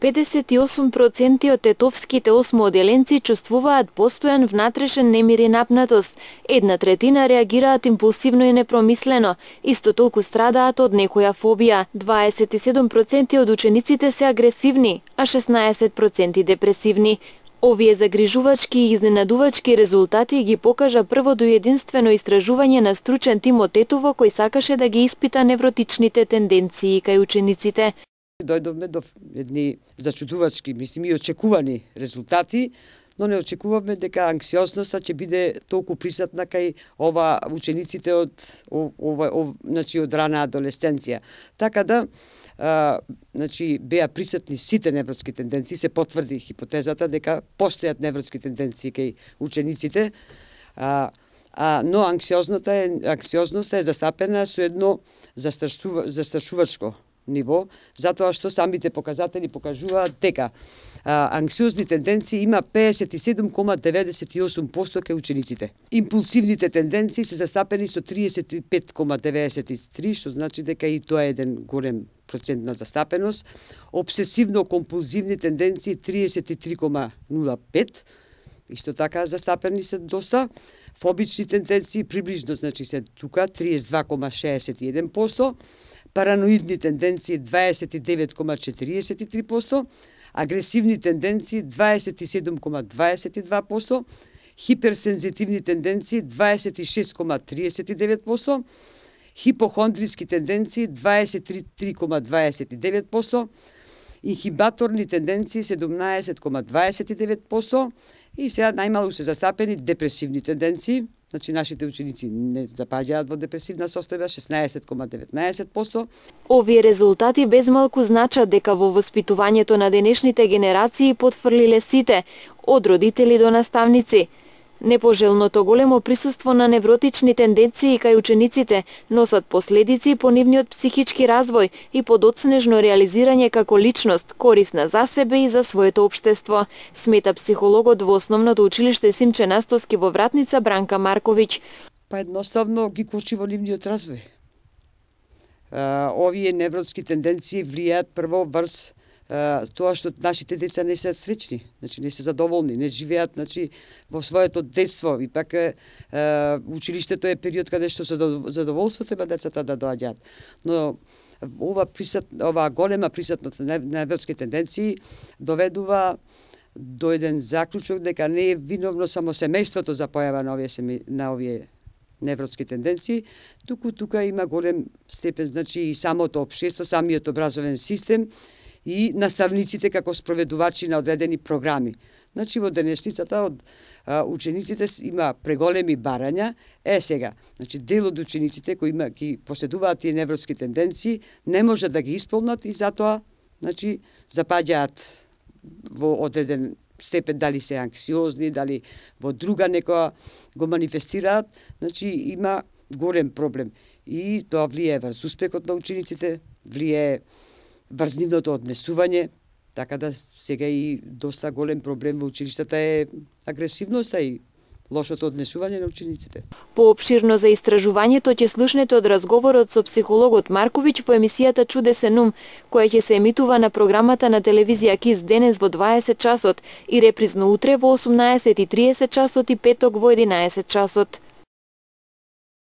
58% од тетовските осмооделенци чувствуваат постојан внатрешен немир и напнатост. 1/3 реагираат импулсивно и непромислено. Исто толку страдаат од некоја фобија. 27% од учениците се агресивни, а 16% депресивни. Овие загрижувачки и изненадувачки резултати ги покажа првото единствено истражување на стручен тим од Тетово кој сакаше да ги испита невротичните тенденции кај учениците. Дојдовме до едни зачудувачки, мислим и очекувани резултати, но не очекувавме дека анксиозноста ќе биде толку присутна кај учениците од од рана адолесценција. Така да беа присутни сите невротски тенденции, се потврди хипотезата дека постојат невротски тенденции кај учениците, но анксиозноста е застапена со едно застрашувачко ниво, затоа што самите показатели покажуваат дека анксиозни тенденции има 57,98% кај учениците. Импулсивните тенденции се застапени со 35,93%, што значи дека и тоа е еден голем процент на застапеност. Обсесивно-компулзивни тенденции 33,05%, исто така застапени се доста. Фобични тенденции приближно, значи се тука 32,61%. Параноидни тенденции 29,43%, агресивни тенденции 27,22%, хиперсензитивни тенденции 26,39%, хипохондриски тенденции 23,29%, инхибаторни тенденции 17,29% и сега најмалку се застапени депресивни тенденции. Значи, нашите ученици не запаѓаат во депресивна состојба, 16,19%. Овие резултати безмалку значат дека во воспитувањето на денешните генерации потфрлиле сите, од родители до наставници. Непожелното големо присуство на невротични тенденции кај учениците носат последици по нивниот психички развој и подоцнежно реализирање како личност, корисна за себе и за своето општество, смета психологот во Основното училиште Симче Настоски во Вратница Бранка Марковиќ. Па едноставно ги кочи во нивниот развој. Овие невротски тенденции влијаат прво врз тоа што нашите деца не се среќни, значи не се задоволни, не живеат во своето детство. И пак училиштето е период каде што задоволство треба децата да доаѓаат. Но ова голема присутност на невротски тенденции доведува до еден заклучок дека не е виновно само семејството за појава на овие невротски тенденции, тука има голем степен, значи и самото општество, самиот образовен систем и наставниците како спроведувачи на одредени програми. Значи во денешницата од учениците има преголеми барања. Сега, значи дел од учениците кои ги поседуваат тие невротски тенденции не може да ги исполнат и затоа значи запаѓаат во одреден степен, дали се анксиозни, дали во друга некоја го манифестираат, значи има голем проблем. И тоа влијае врз успехот на учениците, влијае врз нивното однесување, така да сега и доста голем проблем во училиштата е агресивноста и лошото однесување на учениците. Поопширно за истражувањето ќе слушнете од разговорот со психологот Марковиќ во емисијата Чудесен ум, која ќе се емитува на програмата на телевизија КИС денес во 20 часот и репризно утре во 18:30 часот и петок во 11 часот.